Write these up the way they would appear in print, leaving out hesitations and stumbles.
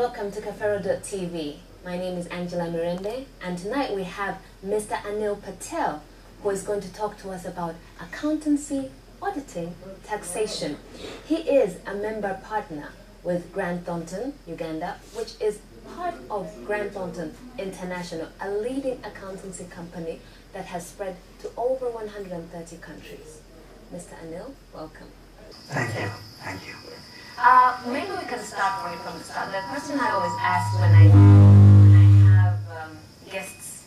welcome to Kafero.tv. My name is Angela Mirembe, and tonight we have Mr. Anil Patel, who is going to talk to us about accountancy, auditing, taxation. He is a member partner with Grant Thornton, Uganda, which is part of Grant Thornton International, a leading accountancy company that has spread to over 130 countries. Mr. Anil, welcome. Thank you. Thank you. Maybe we can start right from the start. The question I always ask when I have guests,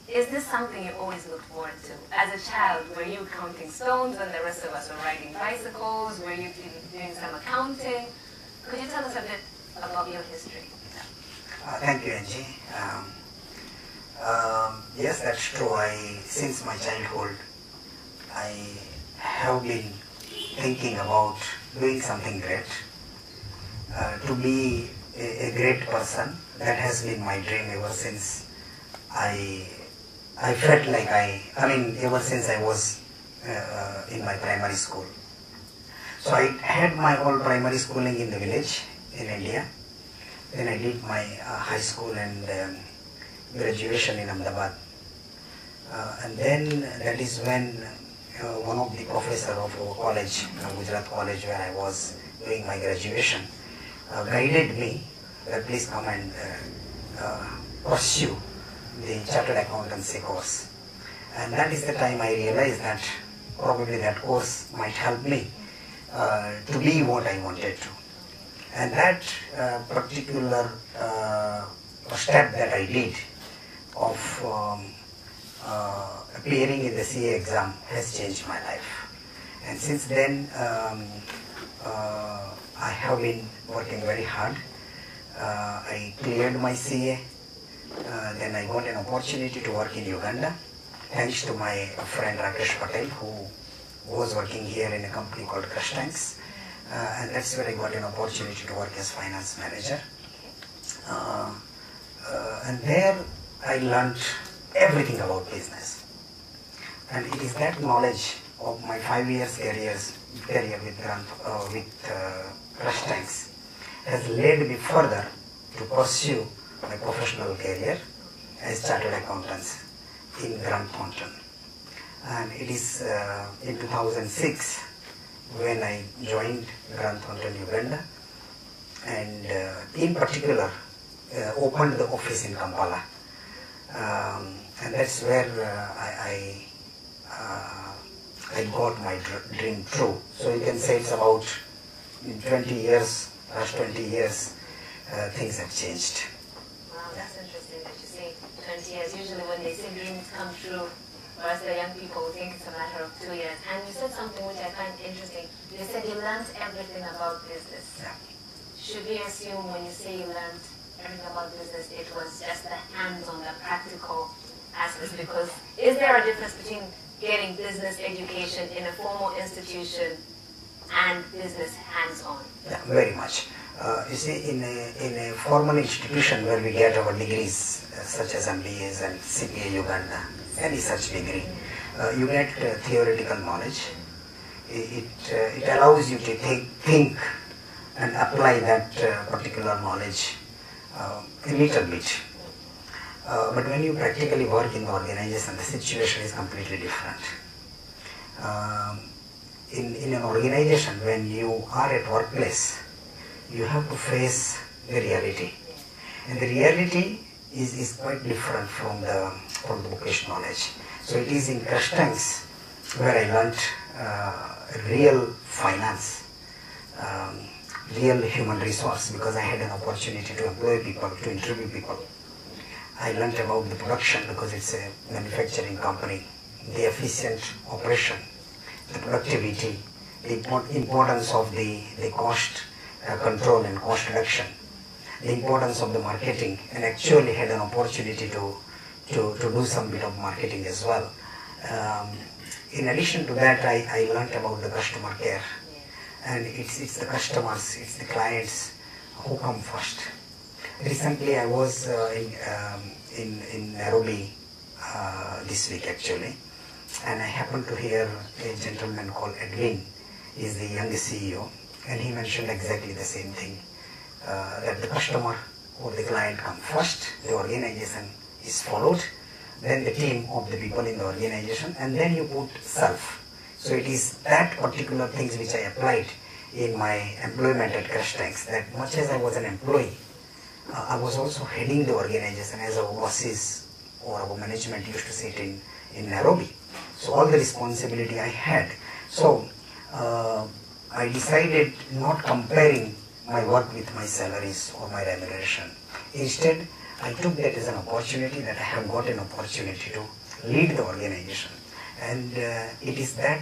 is this something you always looked forward to? As a child, were you counting stones when the rest of us were riding bicycles? Were you doing some accounting? Could you tell us a bit about your history? Thank you, Angie. Yes, that's true. Since my childhood, I have been thinking about doing something great. To be a great person, that has been my dream ever since I felt like ever since I was in my primary school. So I had my whole primary schooling in the village in India. Then I did my high school and graduation in Ahmedabad. And then that is when one of the professor of our college, Gujarat College, where I was doing my graduation, guided me that please come and pursue the chartered accountancy course. And that is the time I realized that probably that course might help me to be what I wanted to. And that particular step that I did of appearing in the CA exam has changed my life. And since then, I have been working very hard. I cleared my CA. Then I got an opportunity to work in Uganda, thanks to my friend Grant Patel, who was working here in a company called Crush Tanks. And that's where I got an opportunity to work as finance manager. And there I learned everything about business. And it is that knowledge of my 5 years career with Crush Tanks has led me further to pursue my professional career as chartered accountants in Grant Thornton. And it is in 2006 when I joined Grant Thornton Uganda, and in particular opened the office in Kampala. And that's where I got my dream true. So you can say it's about in 20 years, last 20 years, things have changed. Wow, that's interesting that you say 20 years. Usually when they say dreams come true, whereas the young people think it's a matter of 2 years. And you said something which I find interesting. You said you learned everything about business. Yeah. Should we assume when you say you learned everything about business, it was just the hands-on, the practical aspects? Because is there a difference between getting business education in a formal institution and business hands-on? Yeah, very much. You see, in a formal institution where we get our degrees, such as MBAs and CPA Uganda, any such degree, you get theoretical knowledge. It allows you to think and apply that particular knowledge a little bit. But when you practically work in the organization, the situation is completely different. In an organization, when you are at workplace, you have to face the reality. And the reality is quite different from the bookish knowledge. So it is in Crush Tanks where I learned real finance, real human resource, because I had an opportunity to employ people, to interview people. I learned about the production because it's a manufacturing company, the efficient operation, the productivity, the importance of the cost control and cost reduction, the importance of the marketing, and actually had an opportunity to do some bit of marketing as well. In addition to that, I learned about the customer care, and it's the customers, it's the clients who come first. Recently, I was in Nairobi this week actually, and I happened to hear a gentleman called Edwin, is the young CEO, and he mentioned exactly the same thing, that the customer or the client come first, the organization is followed, then the team of the people in the organization, and then you put self. So it is that particular things which I applied in my employment at Crush Tanks, that much as I was an employee, I was also heading the organization as our bosses or our management used to sit in Nairobi. So all the responsibility I had. So I decided not comparing my work with my salaries or my remuneration. Instead, I took that as an opportunity, that I have got an opportunity to lead the organization. And it is that,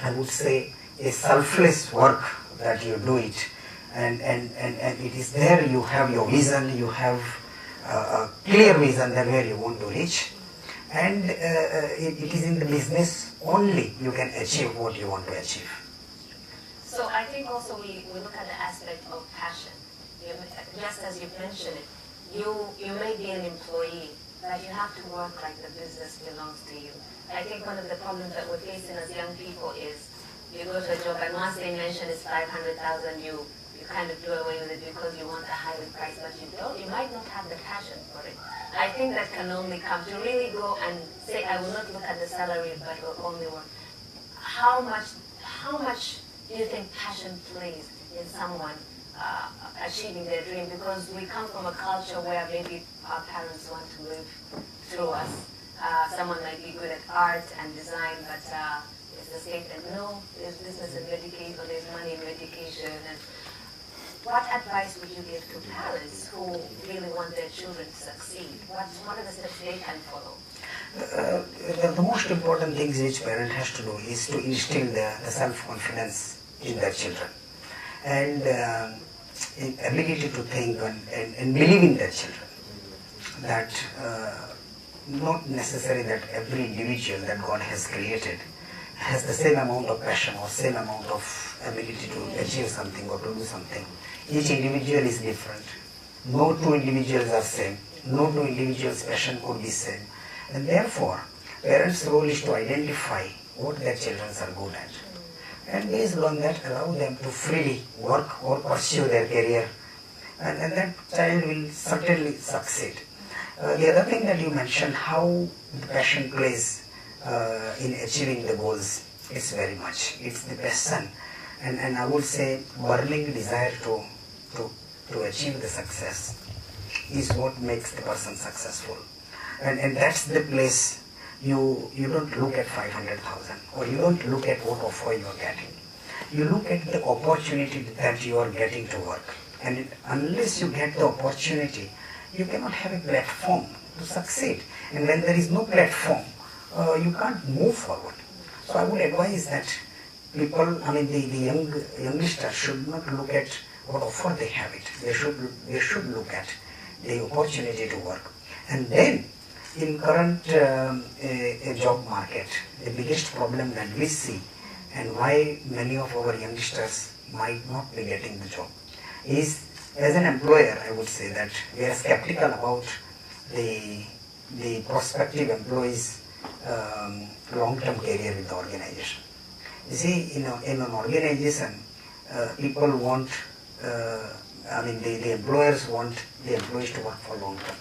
I would say, a selfless work that you do it. And it is there you have your vision, you have a clear vision that where you want to reach. And it is in the business only you can achieve what you want to achieve. So I think also we look at the aspect of passion. Just as you've mentioned it, you may be an employee, but you have to work like the business belongs to you. I think one of the problems that we're facing as young people is you go to a job and once they mention it's 500,000, you kind of do away with it because you want a higher price, but you might not have the passion for it. I think that can only come to really go and say, I will not look at the salary, but will only work. How much do you think passion plays in someone achieving their dream? Because we come from a culture where maybe our parents want to live through us. Someone might be good at art and design, but it's the state that no, there's business in education, or there's money in education. And what advice would you give to parents who really want their children to succeed? What are the steps they can follow? The most important things which parent has to do is to instill the self-confidence in their children, and ability to think and believe in their children. That not necessary that every individual that God has created has the same amount of passion or same amount of ability to achieve something or to do something. Each individual is different. No two individuals are same. No two individuals' passion could be same. And therefore, parents' role is to identify what their children are good at. And based on that, allow them to freely work or pursue their career. And that child will certainly succeed. The other thing that you mentioned, how the passion plays in achieving the goals, it's very much. It's the passion. And I would say burning desire to achieve the success is what makes the person successful. And that's the place you don't look at 500,000 or you don't look at what offer you are getting. You look at the opportunity that you are getting to work. And unless you get the opportunity, you cannot have a platform to succeed. And when there is no platform, you can't move forward. So I would advise that people, the youngsters should not look at what offer they have it. They should look at the opportunity to work. And then, in current job market, the biggest problem that we see and why many of our youngsters might not be getting the job is, as an employer, I would say that we are skeptical about the prospective employees' long-term career with the organization. You see, in an organization, people want, the employers want the employees to work for long term.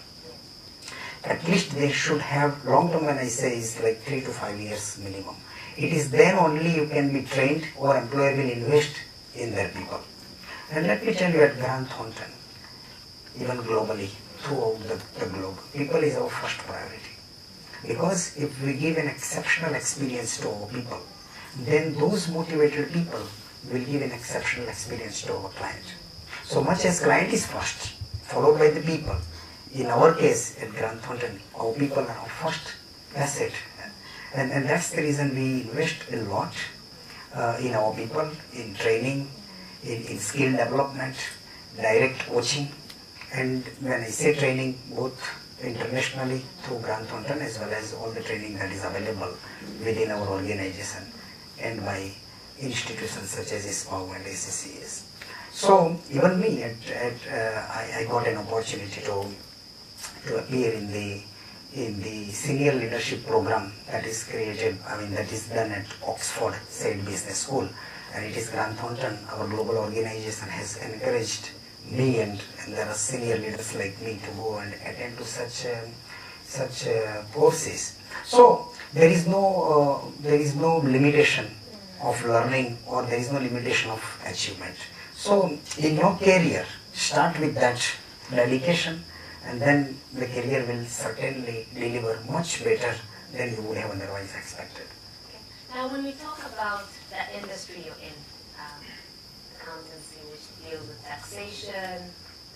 At least they should have, long term when I say is like 3 to 5 years minimum. It is then only you can be trained or employer will invest in their people. And let me tell you, at Grant Thornton, even globally, throughout the globe, people is our first priority. Because if we give an exceptional experience to our people, then those motivated people will give an exceptional experience to our client. So much as client is first, followed by the people. In our case at Grant Thornton, our people are our first asset. And that's the reason we invest a lot in our people, in training, in skill development, direct coaching. And when I say training, both internationally through Grant Thornton as well as all the training that is available within our organization and by institutions such as ISPAO and ACCS. So even me, I got an opportunity to appear in the senior leadership program that is created, that is done at Oxford Said Business School, and it is Grant Thornton, our global organization, has encouraged me and there are senior leaders like me to go and attend to such courses. So there is no limitation of learning, or there is no limitation of achievement. So in your career, start with that dedication, and then the career will certainly deliver much better than you would have otherwise expected. Okay. Now when we talk about the industry you're in, accountancy, which deals with taxation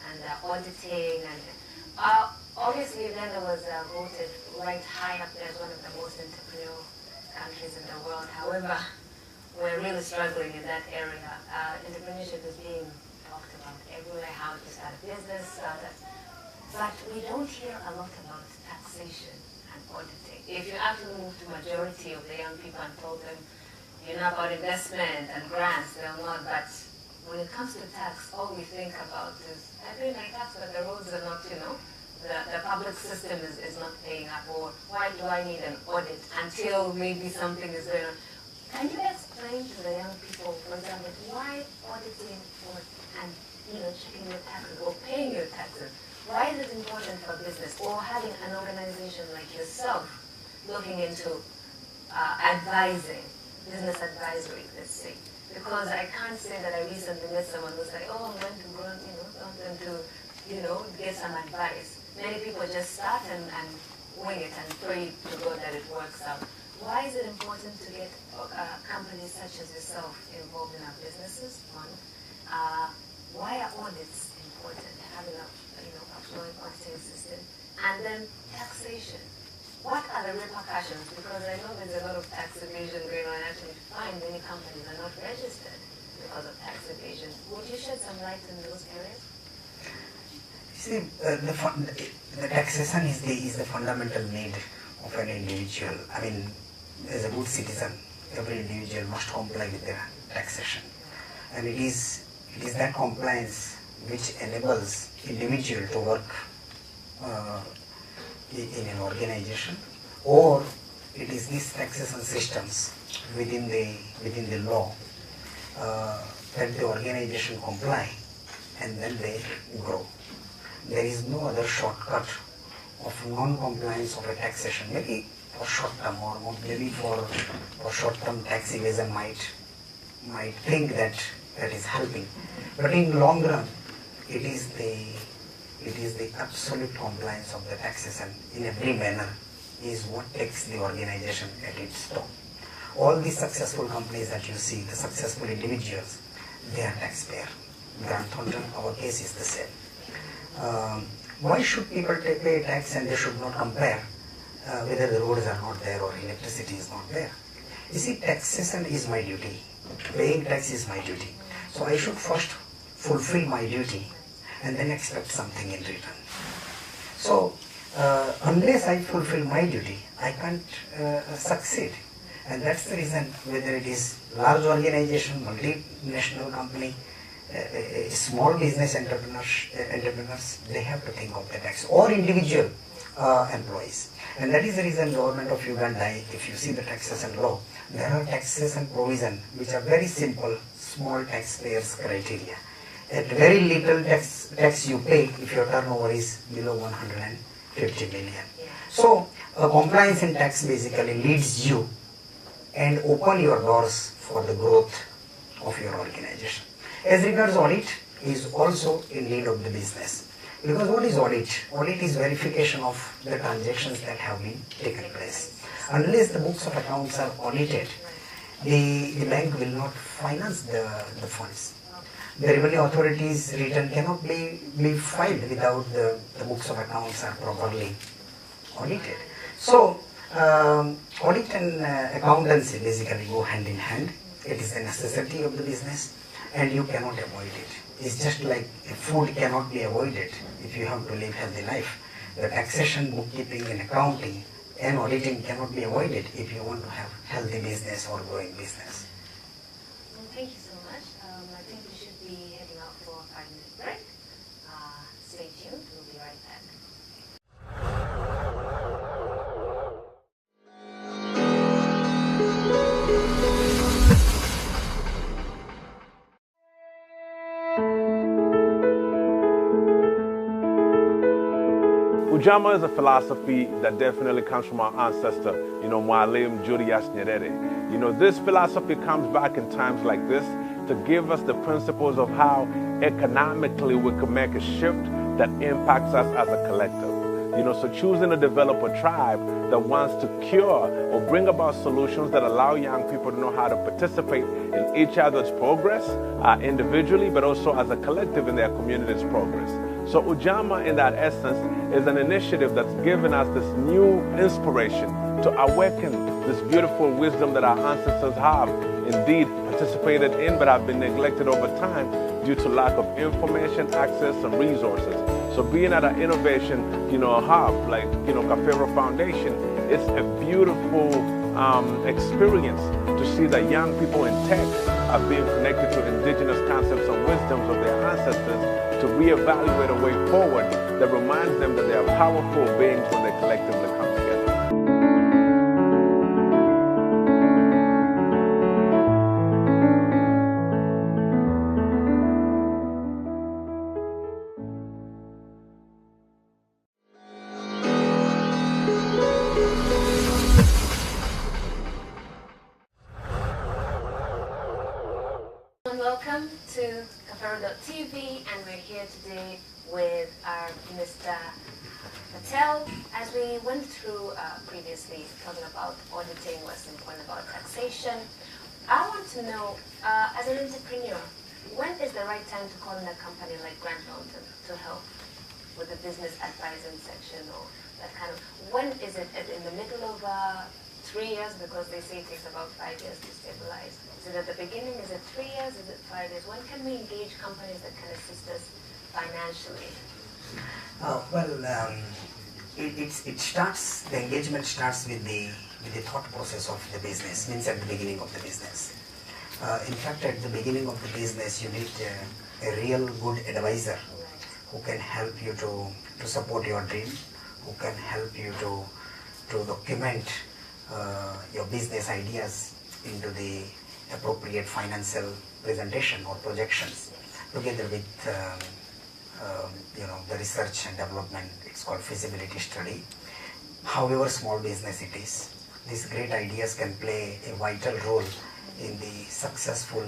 and auditing, and obviously Uganda was voted right high up there as one of the most entrepreneurial countries in the world. However, we're really struggling in that area. Entrepreneurship is being talked about everywhere, how to start a business, but we don't hear a lot about taxation and auditing. If you actually move to majority of the young people and told them, you know about investment and grants, they'll not, but when it comes to tax, all we think about is, I pay my tax, but the roads are not, the public system is not paying up, or why do I need an audit until maybe something is going on? Can you explain to the young people, for example, why auditing and checking your taxes or paying your taxes? Why is it important for business, or having an organization like yourself looking into advising, business advisory, let's say? Because I can't say that I recently met someone who's like, oh, I'm going to Grant Thornton to, get some advice. Many people just start and wing it and pray to God that it works out. Why is it important to get companies such as yourself involved in our businesses? One, why are audits important? Having a flowing auditing system, and then taxation. What are the repercussions? Because I know there's a lot of tax evasion going on. Actually, find many companies are not registered because of tax evasion. Would you shed some light in those areas? See, the taxation is the fundamental need of an individual. I mean, as a good citizen, every individual must comply with their taxation, and it is that compliance which enables individual to work in an organization, or it is these taxation systems within the law that the organization comply, and then they grow. There is no other shortcut of non-compliance of a taxation. Maybe for short term, or maybe for short term tax evasion might think that is helping, but in long run, it is the absolute compliance of the taxation in every manner is what takes the organization at its top. All the successful companies that you see, the successful individuals, they are taxpayer. Grant Thornton, our case is the same. Why should people pay tax and they should not compare whether the roads are not there or electricity is not there? You see, taxation is my duty. Paying tax is my duty. So I should first fulfill my duty and then expect something in return. So unless I fulfill my duty, I can't succeed. And that's the reason, whether it is large organization, multinational company, small business entrepreneurs, they have to think of the tax, or individual employees. And that is the reason government of Uganda, if you see the taxation law, there are taxation provision which are very simple, small taxpayers criteria. At very little tax you pay if your turnover is below 150 million. So compliance in tax basically leads you and open your doors for the growth of your organization. As regards audit, is also in need of the business. Because what is audit? Audit is verification of the transactions that have been taken place. Unless the books of accounts are audited, the bank will not finance the funds. The revenue authority's return cannot be filed without the books of accounts are properly audited. So audit and accountancy basically go hand in hand. It is a necessity of the business and you cannot avoid it. It's just like food cannot be avoided if you have to live healthy life. The taxation, bookkeeping and accounting and auditing cannot be avoided if you want to have healthy business or growing business. Well, thank you so much. I think we should be heading out for a 5-minute break. Stay tuned, we'll be right back. Ujamaa is a philosophy that definitely comes from our ancestor, Mualim Julius Nyerere. This philosophy comes back in times like this to give us the principles of how economically we can make a shift that impacts us as a collective. So choosing to develop a tribe that wants to cure or bring about solutions that allow young people to know how to participate in each other's progress individually, but also as a collective in their community's progress. So Ujamaa, in that essence, is an initiative that's given us this new inspiration to awaken this beautiful wisdom that our ancestors have indeed participated in, but have been neglected over time due to lack of information, access, and resources. So being at an innovation, hub like, Cafero Foundation, it's a beautiful experience to see that young people in tech are being connected to indigenous concepts and wisdoms of their ancestors to reevaluate a way forward that reminds them that they are powerful beings when they collectively come together. Welcome to Cafero.tv, and we're here today with our Mr. Patel. As we went through previously talking about auditing, what's important about taxation, I want to know, as an entrepreneur, when is the right time to call in a company like Grant Thornton to help with the business advising section, or that kind of, when is it in the middle of 3 years, because they say it takes about 5 years to stabilize? Is it at the beginning? Is it 3 years? Is it 5 years? When can we engage companies that can assist us financially? The engagement starts with the thought process of the business, means at the beginning of the business. In fact, at the beginning of the business, you need a real good advisor who can help you to support your dream, who can help you to document your business ideas into the appropriate financial presentation or projections, together with the research and development. It's called feasibility study. However small business it is, these great ideas can play a vital role in the successful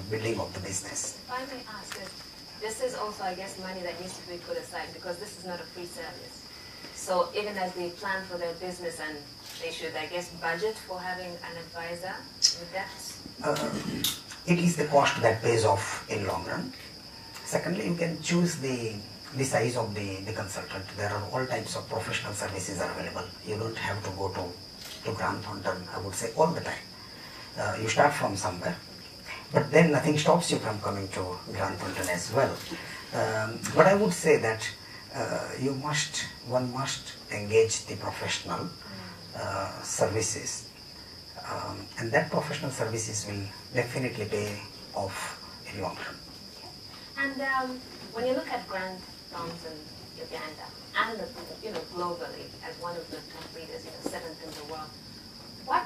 building of the business. If I may ask, this is also, I guess, money that needs to be put aside, because this is not a free service. So even as they plan for their business, and they should, I guess, budget for having an advisor with that? It is the cost that pays off in long run. Secondly, you can choose the size of the consultant. There are all types of professional services are available. You don't have to go to Grant Thornton, I would say, all the time. You start from somewhere, but then nothing stops you from coming to Grant Thornton as well. But I would say that one must engage the professional services, and that professional services will definitely pay off in long run. And when you look at Grant Thornton, Uganda, and globally as one of the top leaders, 7th in the world, what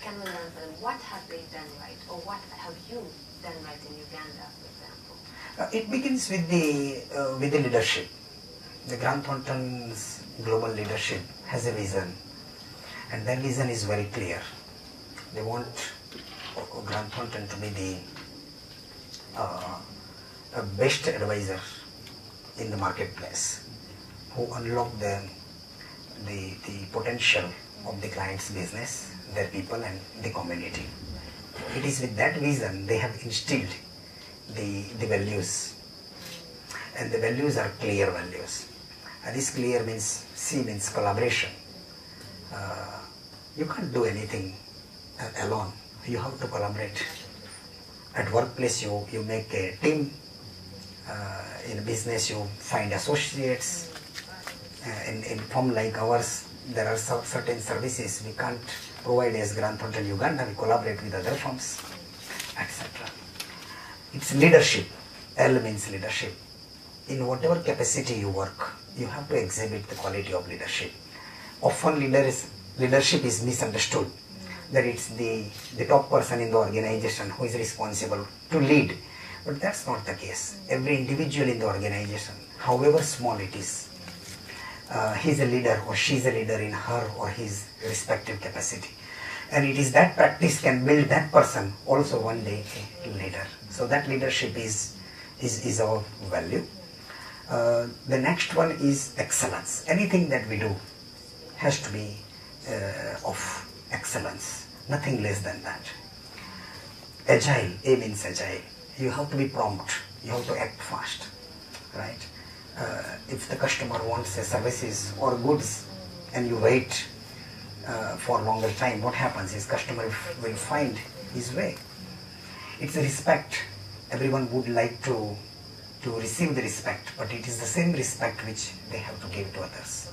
can we learn from them? What have they done right, or what have you done right in Uganda, for example? It begins with the leadership. The Grant Thornton's global leadership has a vision, and their vision is very clear. They want Grant Thornton to be the best advisor in the marketplace, who unlock the potential of the client's business, their people, and the community. It is with that vision they have instilled the values, and the values are clear values. And this clear means, C means collaboration. You can't do anything alone. You have to collaborate. At workplace, you make a team. In business, you find associates. In firm like ours, there are certain services we can't provide as Grant Thornton Uganda. We collaborate with other firms, etc. It's leadership. L means leadership. In whatever capacity you work, you have to exhibit the quality of leadership. Often leadership is misunderstood, that it's the top person in the organization who is responsible to lead. But that's not the case. Every individual in the organization, however small it is, he's a leader or she's a leader in her or his respective capacity. And it is that practice can build that person also one day a leader. So that leadership is our value. The next one is excellence. Anything that we do has to be of excellence, nothing less than that. Agile, A means agile. You have to be prompt, you have to act fast, right? If the customer wants a services or goods and you wait for a longer time, what happens is customer will find his way. It's a respect. Everyone would like to receive the respect, but it is the same respect which they have to give to others.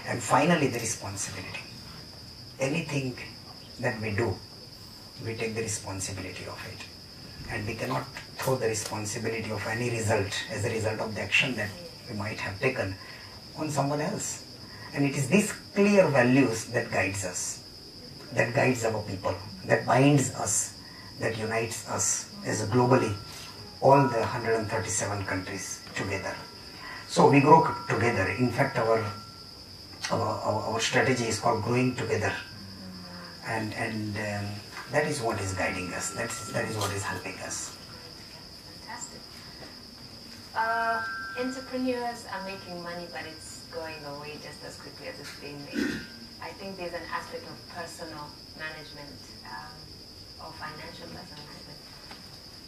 And finally, the responsibility. Anything that we do, we take the responsibility of it. And we cannot throw the responsibility of any result as a result of the action that we might have taken on someone else. And it is these clear values that guides us, that guides our people, that binds us, that unites us as globally, all the 137 countries together. So we grow together. In fact, our strategy is called growing together. And that is what is guiding us. That is what is helping us. Fantastic. Entrepreneurs are making money, but it's going away just as quickly as it's being made. I think there's an aspect of personal management, or financial personal management.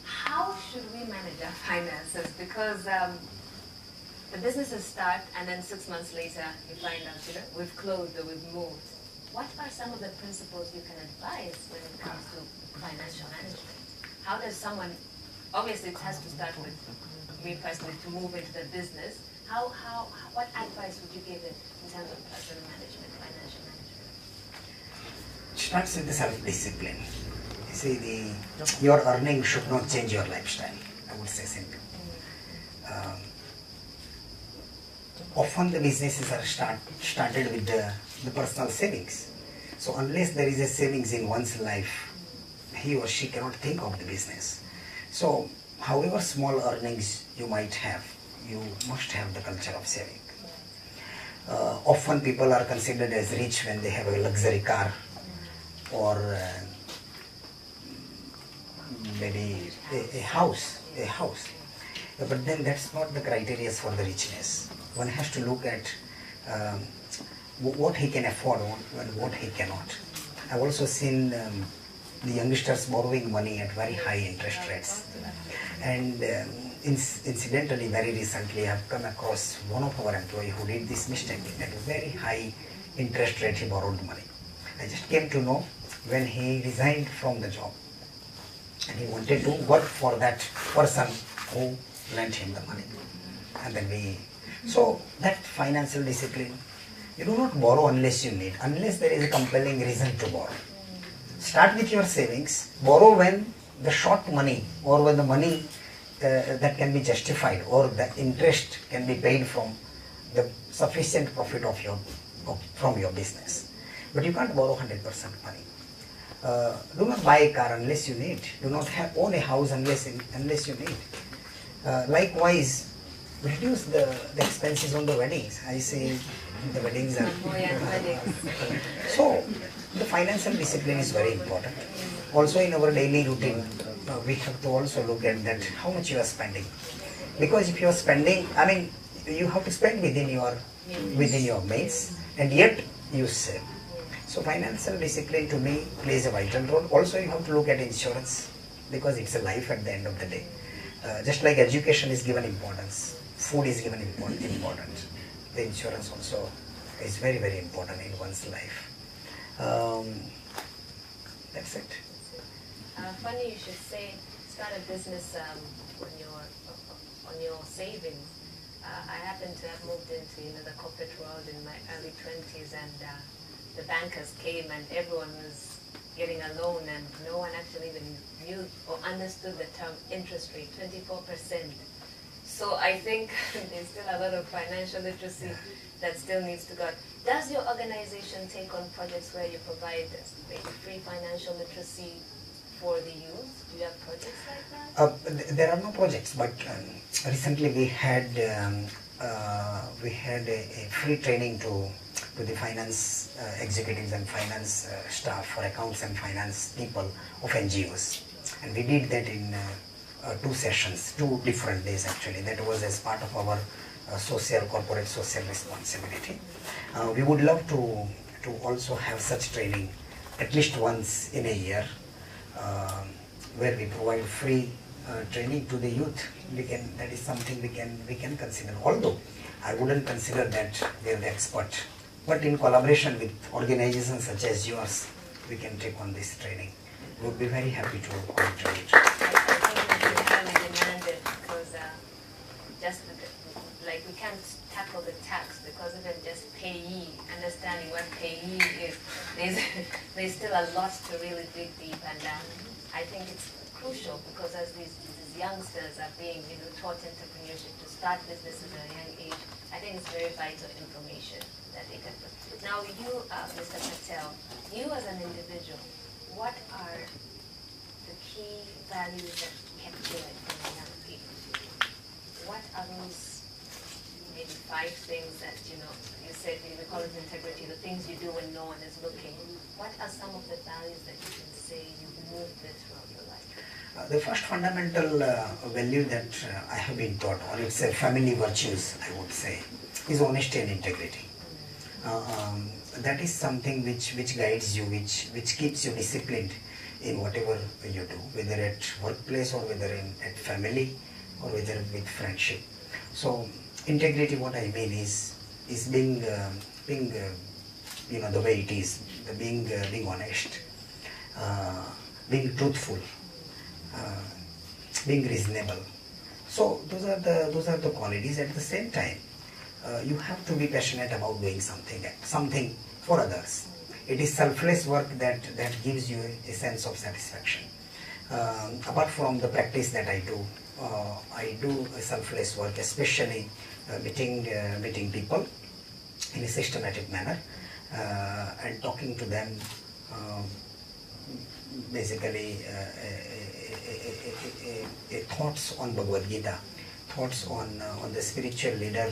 How should we manage our finances? Because the businesses start and then 6 months later you find out, we've closed or we've moved. What are some of the principles you can advise when it comes to financial management? How does someone, obviously it has to start with me personally to move into the business. What advice would you give it in terms of personal management, financial management? It starts with the self-discipline. You see, your earning should not change your lifestyle, I would say simply. Often the businesses are started with the personal savings. So unless there is a savings in one's life, he or she cannot think of the business. So however small earnings you might have, you must have the culture of saving. Often people are considered as rich when they have a luxury car or maybe a house. But then that's not the criteria for the richness. One has to look at what he can afford and what he cannot. I've also seen the youngsters borrowing money at very high interest rates. And incidentally, very recently, I've come across one of our employees who did this mistake. At a very high interest rate, he borrowed money. I just came to know when he resigned from the job and he wanted to work for that person who lent him the money. And then so that financial discipline, you do not borrow unless you need, unless there is a compelling reason to borrow. Start with your savings, borrow when the short money or when the money that can be justified or the interest can be paid from the sufficient profit from your business. But you can't borrow 100% money. Do not buy a car unless you need. Do not own a house unless you need. Likewise, reduce the expenses on the weddings. I say the weddings are... So, the financial discipline is very important. Also in our daily routine, we have to also look at that, how much you are spending. Because if you are spending, you have to spend within your means, and yet you save. So financial discipline to me plays a vital role. Also you have to look at insurance, because it's a life at the end of the day. Just like education is given importance, food is given importance, the insurance also is very, very important in one's life. That's it. Funny you should say start a business on your savings. I happen to have moved into the corporate world in my early 20s, and the bankers came and everyone was getting a loan, and no one actually even knew or understood the term interest rate, 24%. So I think there's still a lot of financial literacy that still needs to go. Does your organization take on projects where you provide maybe free financial literacy for the youth? Do you have projects like that? There are no projects, but recently we had we had a free training to the finance executives and finance staff for accounts and finance people of NGOs. And we did that in 2 sessions, 2 different days actually. That was as part of our corporate social responsibility. We would love to also have such training at least once in a year, where we provide free training to the youth. That is something we can consider. Although I wouldn't consider that we are the expert, but in collaboration with organizations such as yours, we can take on this training. We would be very happy to contribute. I think we highly demanded because just like we can't tackle the tax because even just payee, understanding what payee is, there's still a lot to really dig deep, and I think it's crucial because as these youngsters are being taught entrepreneurship to start businesses at a young age, I think it's very vital information that they can put. Now you, Mr. Patel, you as an individual, what are the key values that kept you from a young age? What are those maybe 5 things that you said we call it integrity, the things you do when no one is looking? What are some of the values that you can say you've moved with throughout your life? The first fundamental value that I have been taught, or it's a family virtues, I would say, is honesty and integrity. That is something which guides you, which keeps you disciplined in whatever you do, whether at workplace or whether at family or whether with friendship. So integrity, what I mean is being the way it is, being honest, being truthful, being reasonable. So those are the qualities. At the same time, you have to be passionate about doing something for others. It is selfless work that gives you a sense of satisfaction. Apart from the practice that I do a selfless work, especially meeting people in a systematic manner and talking to them, basically thoughts on Bhagavad Gita, thoughts on the spiritual leader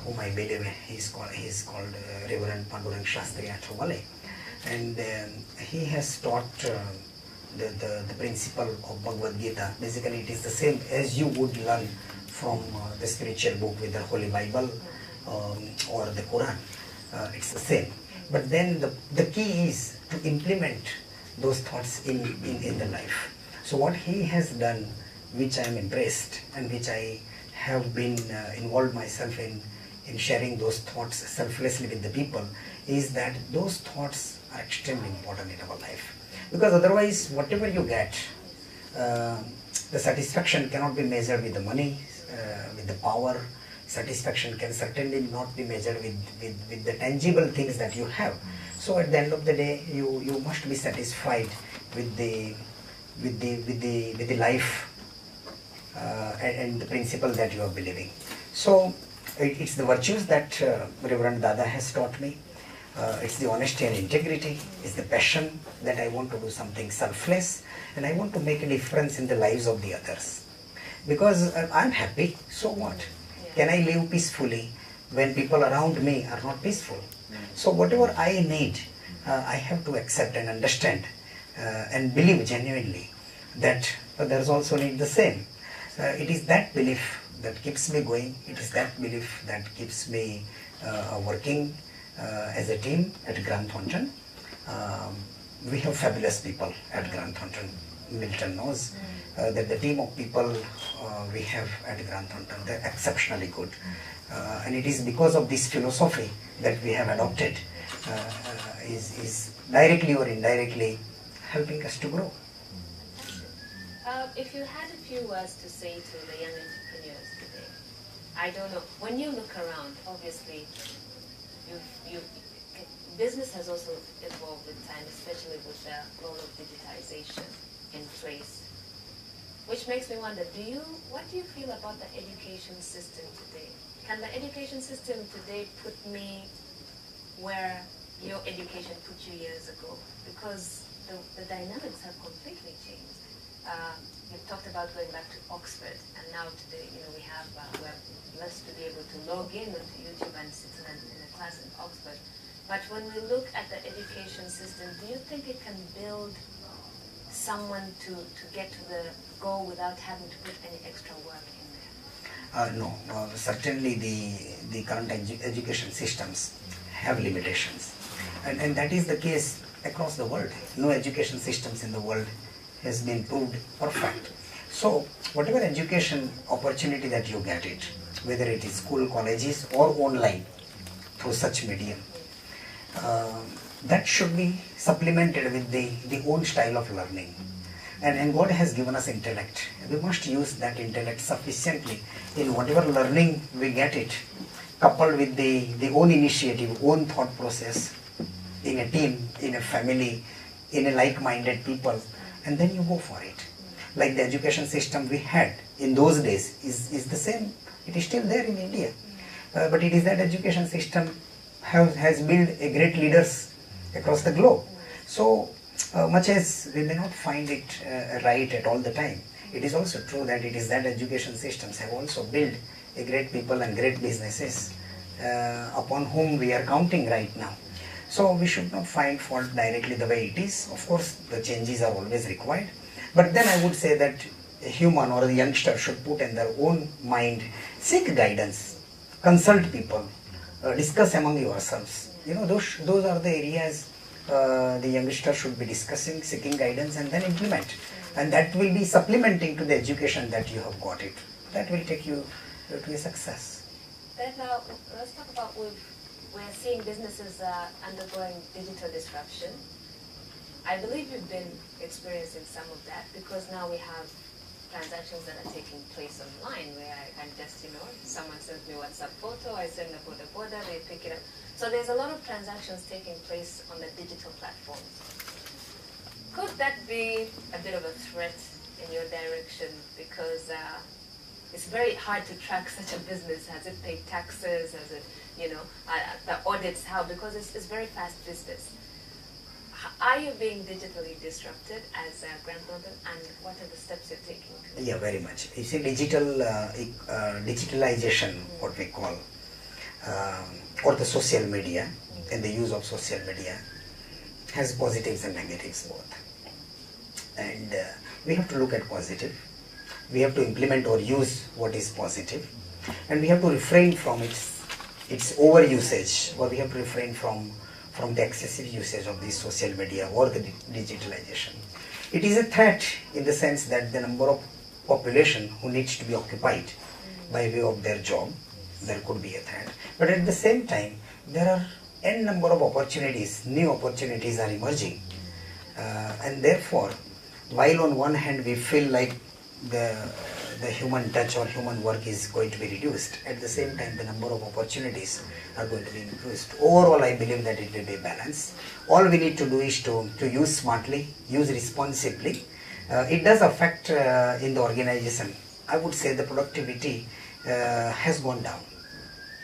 whom I believe he's called Reverend Pandurang Shastri Athavale, and he has taught the principle of Bhagavad Gita. Basically, it is the same as you would learn from the spiritual book with the Holy Bible or the Quran. It's the same. But then the key is to implement those thoughts in the life. So what he has done, which I am impressed and which I have been involved myself in sharing those thoughts selflessly with the people, is that those thoughts are extremely important in our life. Because otherwise, whatever you get, the satisfaction cannot be measured with the money, with the power. Satisfaction can certainly not be measured with the tangible things that you have. So at the end of the day, you must be satisfied with the life and the principle that you are believing. So it's the virtues that Reverend Dada has taught me. It's the honesty and integrity. It's the passion that I want to do something selfless, and I want to make a difference in the lives of the others. Because I'm happy, so what? Can I live peacefully when people around me are not peaceful? So whatever I need, I have to accept and understand and believe genuinely that others also need the same. It is that belief that keeps me going. It is that belief that keeps me working as a team at Grant Thornton. We have fabulous people at Grant Thornton. Milton knows that the team of people we have at Grant Thornton, they're exceptionally good. And it is because of this philosophy that we have adopted is directly or indirectly helping us to grow. If you had a few words to say to the young entrepreneurs today, I don't know, when you look around, obviously, business has also evolved with time, especially with the role of digitization in place. Which makes me wonder, what do you feel about the education system today? Can the education system today put me where your education put you years ago? Because the dynamics have completely changed. You've talked about going back to Oxford, and now today, we're blessed to be able to log in onto YouTube and sit in a class in Oxford. But when we look at the education system, do you think it can build someone to get to the goal without having to put any extra work in there? No, certainly the current education systems have limitations, and that is the case across the world. No education systems in the world has been proved perfect. So whatever education opportunity that you get it, whether it is school, colleges or online through such medium, that should be supplemented with the own style of learning. And God has given us intellect. We must use that intellect sufficiently in whatever learning we get it, coupled with the own initiative, own thought process in a team, in a family, in a like-minded people, and then you go for it. Like the education system we had in those days is the same. It is still there in India. But it is that education system has built a great leaders across the globe. So much as we may not find it right at all the time, it is also true that it is that education systems have also built a great people and great businesses upon whom we are counting right now. So we should not find fault directly the way it is. Of course, the changes are always required. But then I would say that a human or a youngster should put in their own mind, seek guidance, consult people, discuss among yourselves. Those are the areas the youngster should be discussing, seeking guidance, and then implement. And that will be supplementing to the education that you have got it. That will take you to a success. Then let's talk about we're seeing businesses undergoing digital disruption. I believe you've been experiencing some of that because now we have transactions that are taking place online where I can just, someone sends me WhatsApp photo, I send a photo, they pick it up. So there's a lot of transactions taking place on the digital platforms. Could that be a bit of a threat in your direction? Because it's very hard to track such a business. Has it paid taxes? Has it, the audits, how? Because it's very fast business. Are you being digitally disrupted as Grant Thornton, and what are the steps you're taking? Yeah, very much. You see, digitalization, what we call, or the social media, and the use of social media has positives and negatives both. And we have to look at positive. We have to implement or use what is positive, and we have to refrain from its overusage, or we have to refrain from the excessive usage of this social media or the digitalization. It is a threat in the sense that the number of population who needs to be occupied by way of their job, there could be a threat. But at the same time, there are n number of opportunities, new opportunities are emerging. And therefore, while on one hand we feel like the human touch or human work is going to be reduced, at the same time the number of opportunities are going to be increased. Overall, I believe that it will be balanced. All we need to do is to use smartly, use responsibly. It does affect in the organization. I would say the productivity has gone down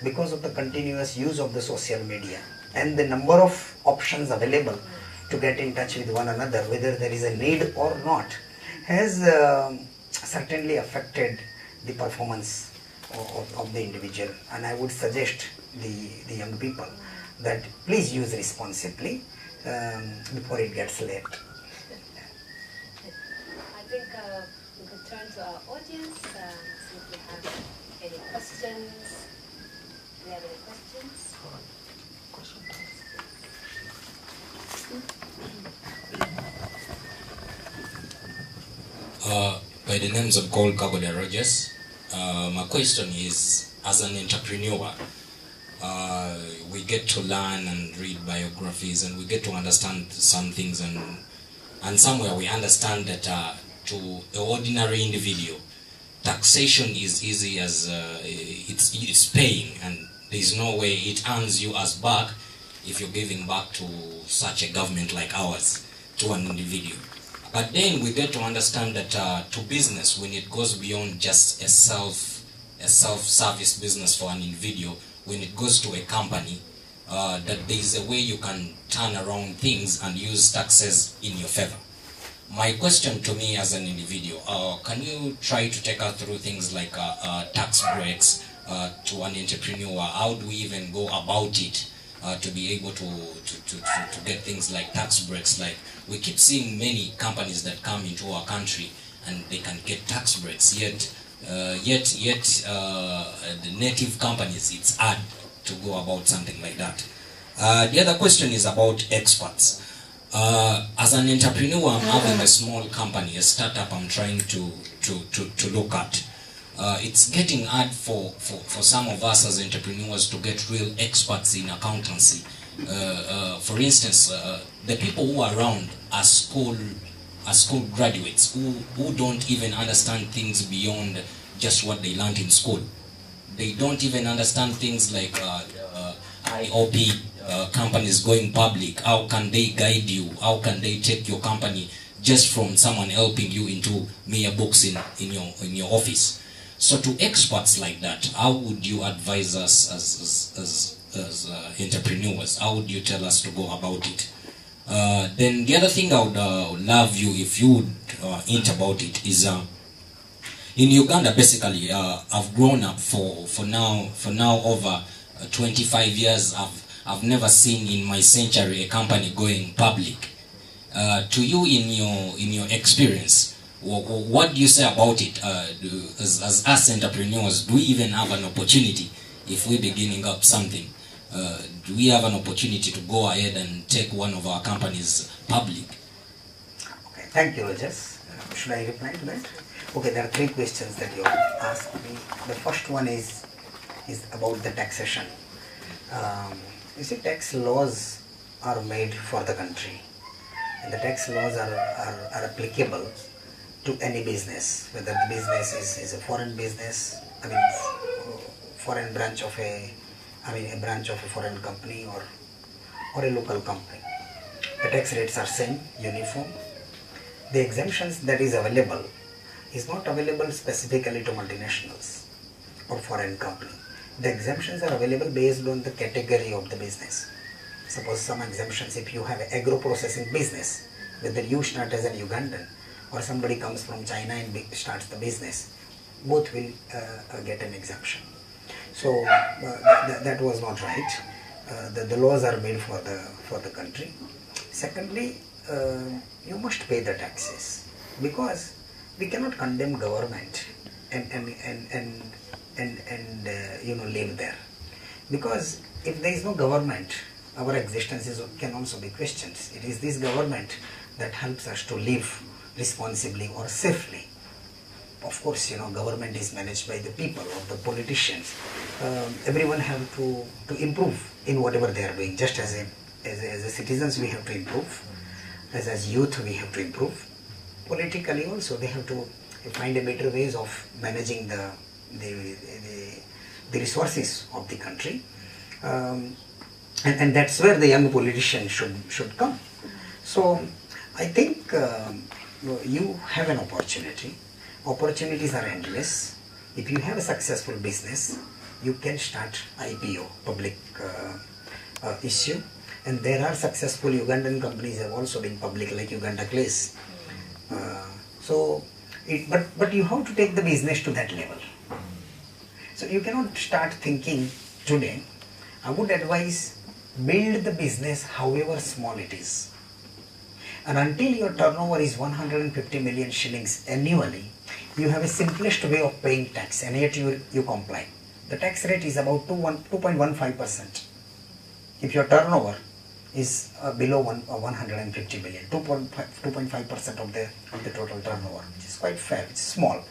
because of the continuous use of the social media and the number of options available to get in touch with one another, whether there is a need or not, has certainly affected the performance of the individual. And I would suggest the young people that please use responsibly before it gets late. I think we could turn to our audience, see if we have any questions. Do you have any questions? By the names of Cole Kagoda Rogers, my question is, as an entrepreneur, we get to learn and read biographies, and we get to understand some things, and somewhere we understand that to an ordinary individual, taxation is easy as it's paying, and there's no way it earns you as back if you're giving back to such a government like ours, to an individual. But then we get to understand that to business, when it goes beyond just a self-service business for an individual, when it goes to a company, that there is a way you can turn around things and use taxes in your favor. My question to me as an individual, can you try to take us through things like tax breaks to an entrepreneur? How do we even go about it to be able to get things like tax breaks? Like, we keep seeing many companies that come into our country and they can get tax breaks, yet the native companies, it's hard to go about something like that. The other question is about experts. As an entrepreneur, I'm having a small company, a startup I'm trying to look at. It's getting hard for some of us as entrepreneurs to get real experts in accountancy. For instance, the people who are around are school graduates who don't even understand things beyond just what they learned in school. They don't even understand things like IOP, companies going public. How can they guide you? How can they take your company just from someone helping you into mere books in your office? So to experts like that, how would you advise us as entrepreneurs? How would you tell us to go about it? Then the other thing I would love you if you would hint about it is in Uganda. Basically, I've grown up for now over 25 years. I've never seen in my century a company going public. To you, in your experience, what do you say about it? As us entrepreneurs, do we even have an opportunity if we're beginning up something? Do we have an opportunity to go ahead and take one of our companies public? Okay, thank you, Rajas. Should I reply to that? Okay, there are three questions that you asked me. The first one is about the taxation. You see, tax laws are made for the country, and the tax laws are applicable to any business, whether the business is a foreign business, foreign branch of a branch of a foreign company or a local company. The tax rates are same, uniform. The exemptions that is available is not available specifically to multinationals or foreign company. The exemptions are available based on the category of the business. Suppose some exemptions, if you have an agro-processing business, whether you start as an Ugandan or somebody comes from China and starts the business, both will get an exemption. So that was not right. The laws are made for the country. Secondly, you must pay the taxes, because we cannot condemn government and live there, because if there is no government, our existence can also be questioned. It is this government that helps us to live responsibly or safely. Of course, government is managed by the people or the politicians. Everyone have to improve in whatever they are doing. Just as a citizens, we have to improve. As youth, we have to improve. Politically also, they have to find a better ways of managing the resources of the country, and that's where the young politician should come. So I think you have an opportunity. Opportunities are endless. If you have a successful business, you can start IPO, public issue, and there are successful Ugandan companies have also been public, like Uganda Glass. But you have to take the business to that level. So you cannot start thinking today. I would advise, build the business however small it is. And until your turnover is 150 million shillings annually, you have a simplest way of paying tax, and yet you comply. The tax rate is about 2.15%. If your turnover is below 150 million, 2.5% of the total turnover, which is quite fair. It's small.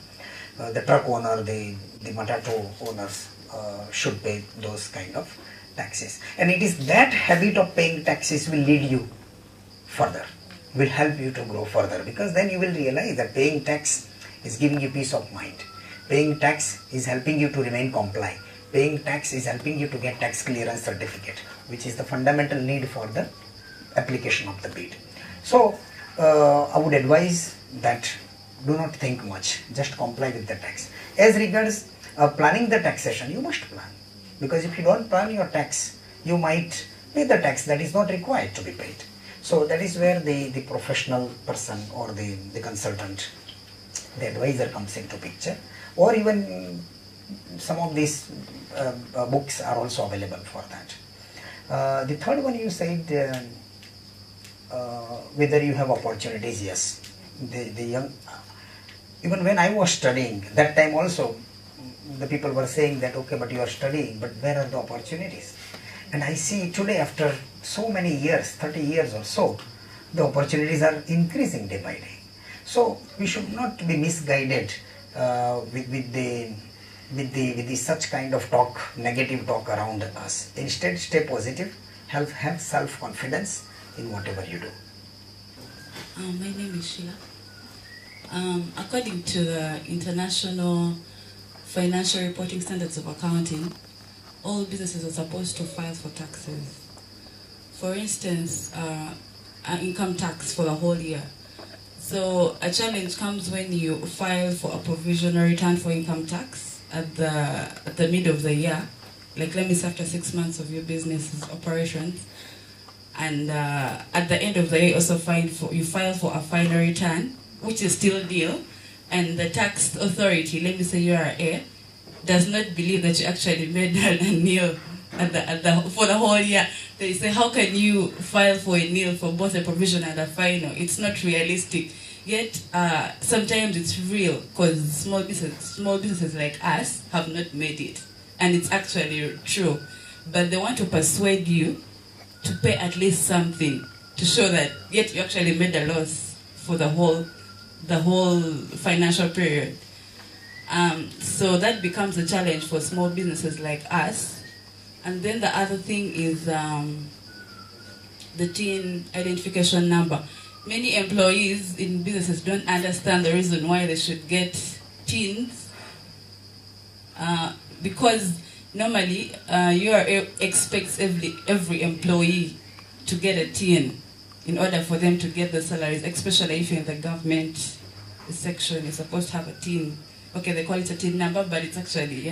The truck owner, the matatu owners should pay those kind of taxes. And it is that habit of paying taxes will lead you further, will help you to grow further, because then you will realize that paying tax is giving you peace of mind. Paying tax is helping you to remain compliant. Paying tax is helping you to get tax clearance certificate, which is the fundamental need for the application of the bid. So I would advise that do not think much, just comply with the tax. As regards planning the taxation, you must plan, because if you don't plan your tax, you might pay the tax that is not required to be paid. So that is where the professional person or the consultant, the advisor comes into picture, or even some of these books are also available for that. The third one you said, whether you have opportunities. Yes, the young, even when I was studying, that time also the people were saying that, okay, but you are studying, but where are the opportunities? And I see today, after so many years, 30 years or so, the opportunities are increasing day by day. So we should not be misguided with the such kind of talk, negative talk around us. Instead, stay positive, have self-confidence in whatever you do. My name is Sheila. According to the International Financial Reporting Standards of Accounting, all businesses are supposed to file for taxes. For instance, an income tax for the whole year. So a challenge comes when you file for a provisional return for income tax at the mid of the year, like let me say after 6 months of your business's operations, and at the end of the year also you file for a final return, which is still due, and the tax authority, let me say URA, does not believe that you actually made a nil for the whole year. They say, how can you file for a nil for both a provisional and a final? It's not realistic. Yet sometimes it's real, because small businesses like us have not made it, and it's actually true. But they want to persuade you to pay at least something to show that yet you actually made a loss for the whole financial period. So that becomes a challenge for small businesses like us. And then the other thing is the TIN identification number. Many employees in businesses don't understand the reason why they should get TINs, because normally URA expects every employee to get a TIN in order for them to get the salaries, especially if you're in the government section, you're supposed to have a TIN. Okay, they call it a TIN number, but it's actually,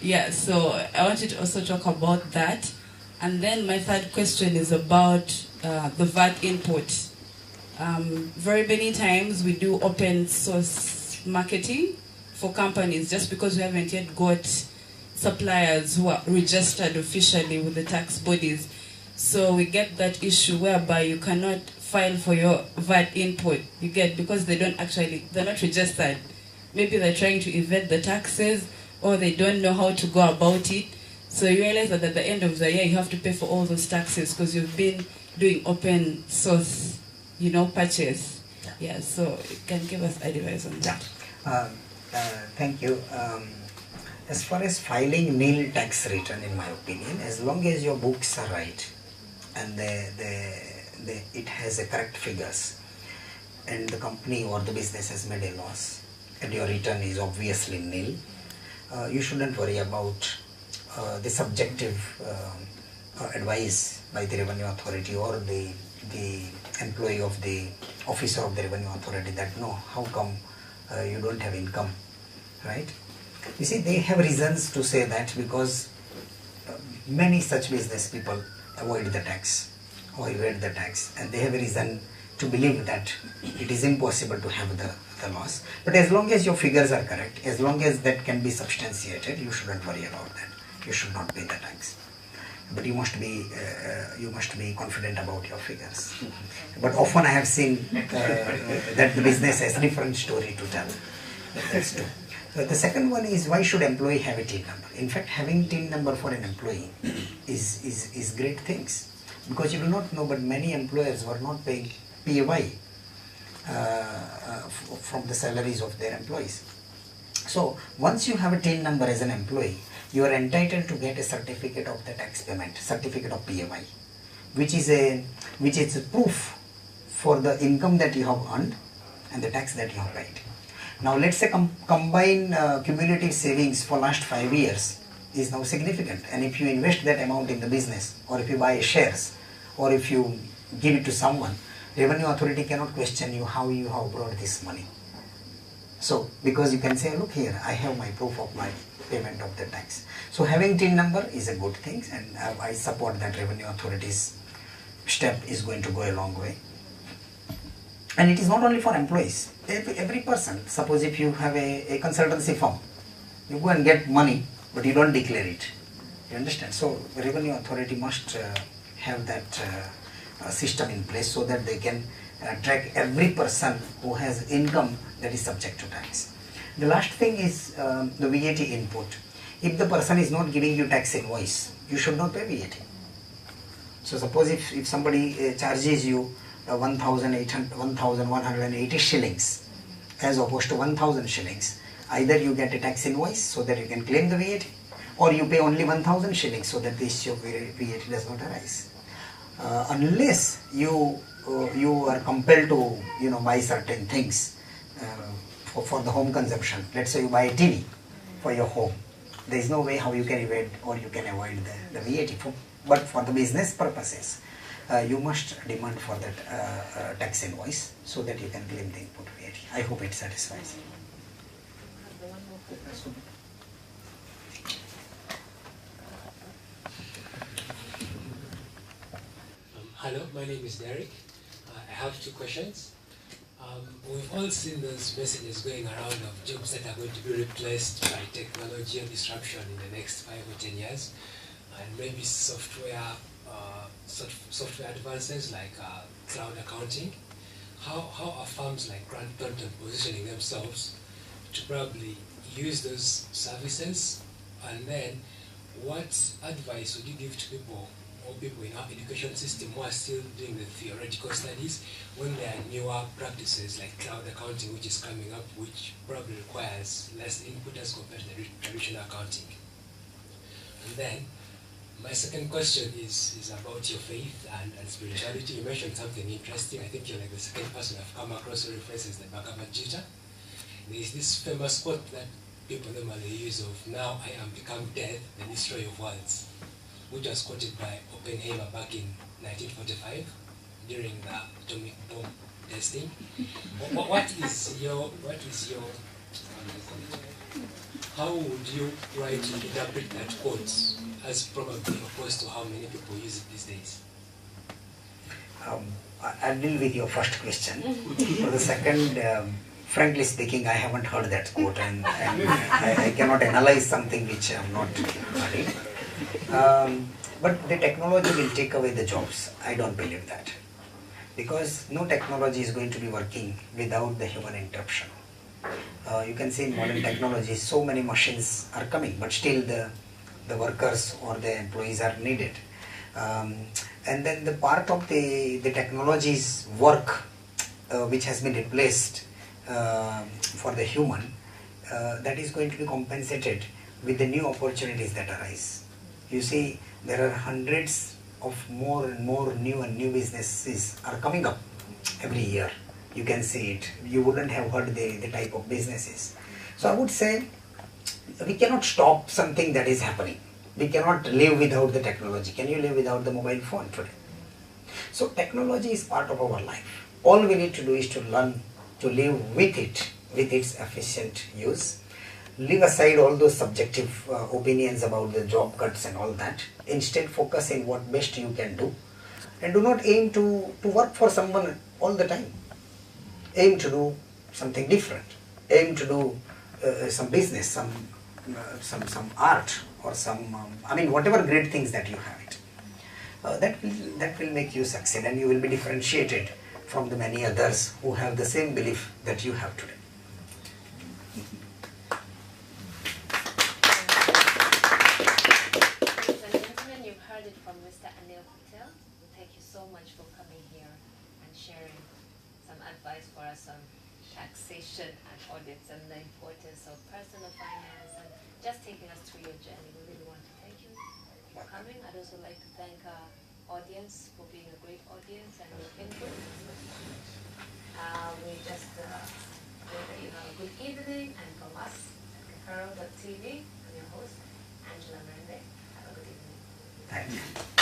yeah. So I wanted to also talk about that. And then my third question is about the VAT input. Very many times we do open source marketing for companies just because we haven't yet got suppliers who are registered officially with the tax bodies. So we get that issue whereby you cannot file for your VAT input, because they're not registered. Maybe they're trying to evade the taxes, or they don't know how to go about it. So you realize that at the end of the year you have to pay for all those taxes because you've been doing open source, purchase. Yeah, so you can give us advice on that. Thank you. As far as filing nil tax return, in my opinion, as long as your books are right and it has a correct figures, and the company or the business has made a loss, and your return is obviously nil, you shouldn't worry about the subjective advice by the revenue authority or the employee of the officer of the revenue authority that, no, how come you don't have income, right? You see, they have reasons to say that because many such business people avoid the tax or evade the tax, and they have a reason to believe that it is impossible to have the loss. But as long as your figures are correct, as long as that can be substantiated, you shouldn't worry about that. You should not pay the tax. But you must be confident about your figures. But often I have seen that the business has a different story to tell. That's true. The second one is, why should employee have a TIN number? In fact, having TIN number for an employee is great things, because you do not know, but many employers were not paying PAY from the salaries of their employees. So once you have a TIN number as an employee, you are entitled to get a certificate of the tax payment, certificate of PAY, which is a proof for the income that you have earned and the tax that you have paid. Now let's say combine cumulative savings for last 5 years is now significant, and if you invest that amount in the business, or if you buy shares, or if you give it to someone, revenue authority cannot question you how you have brought this money. So because you can say, look here, I have my proof of my payment of the tax. So having TIN number is a good thing, and I support that revenue authorities step is going to go a long way. And it is not only for employees, every person. Suppose if you have a consultancy firm, you go and get money, but you don't declare it. You understand? So revenue authority must have that system in place so that they can track every person who has income that is subject to tax. The last thing is the VAT input. If the person is not giving you tax invoice, you should not pay VAT. So suppose if somebody charges you 1,180 shillings as opposed to 1,000 shillings, either you get a tax invoice so that you can claim the VAT, or you pay only 1,000 shillings so that the issue of VAT does not arise. Unless you are compelled to buy certain things for the home consumption. Let's say you buy a TV for your home. There is no way how you can evade or you can avoid the VAT. But for the business purposes, you must demand for that tax invoice so that you can claim the input VAT. I hope it satisfies. Hello, my name is Derek. I have two questions. We've all seen those messages going around of jobs that are going to be replaced by technology and disruption in the next 5 or 10 years, and maybe software advances like cloud accounting. How are firms like Grant Thornton positioning themselves to probably use those services? And then, what advice would you give to people in our education system who are still doing the theoretical studies when there are newer practices like cloud accounting which is coming up, which probably requires less input as compared to the traditional accounting? And then my second question is about your faith and spirituality. You mentioned something interesting. I think you're like the second person I've come across who references the Bhagavad Gita. There is this famous quote that people normally use of, "Now I am become death, the destroyer of worlds," which was quoted by Oppenheimer back in 1945 during the atomic bomb testing. How would you try to interpret that quote as probably opposed to how many people use it these days? I'll deal with your first question. For the second, frankly speaking, I haven't heard that quote, and I cannot analyze something which I have not heard it. But the technology will take away the jobs. I don't believe that. Because no technology is going to be working without the human interruption. You can see in modern technology, so many machines are coming, but still the workers or the employees are needed. And then the part of the technology's work which has been replaced for the human, that is going to be compensated with the new opportunities that arise. You see, there are hundreds of more and more new businesses are coming up every year. You can see it. You wouldn't have heard the type of businesses. So I would say we cannot stop something that is happening. We cannot live without the technology. Can you live without the mobile phone today? So technology is part of our life. All we need to do is to learn to live with it, with its efficient use. Leave aside all those subjective opinions about the job cuts and all that. Instead, focus in what best you can do. And do not aim to work for someone all the time. Aim to do something different. Aim to do some business, some art, or whatever great things that you have it. That will make you succeed, and you will be differentiated from the many others who have the same belief that you have today. Ladies and gentlemen, you've heard it from Mr. Anil Patel. Thank you so much for coming here and sharing some advice for us on taxation and audits and the importance of personal finance and just taking us through your journey. We really want to thank you for coming. I'd also like to thank our audience for being a great audience and your input. We just hope that you have a good evening, and from us at Kakaro.tv, I'm your host, Angela Mirembe. Have a good evening. Thank you.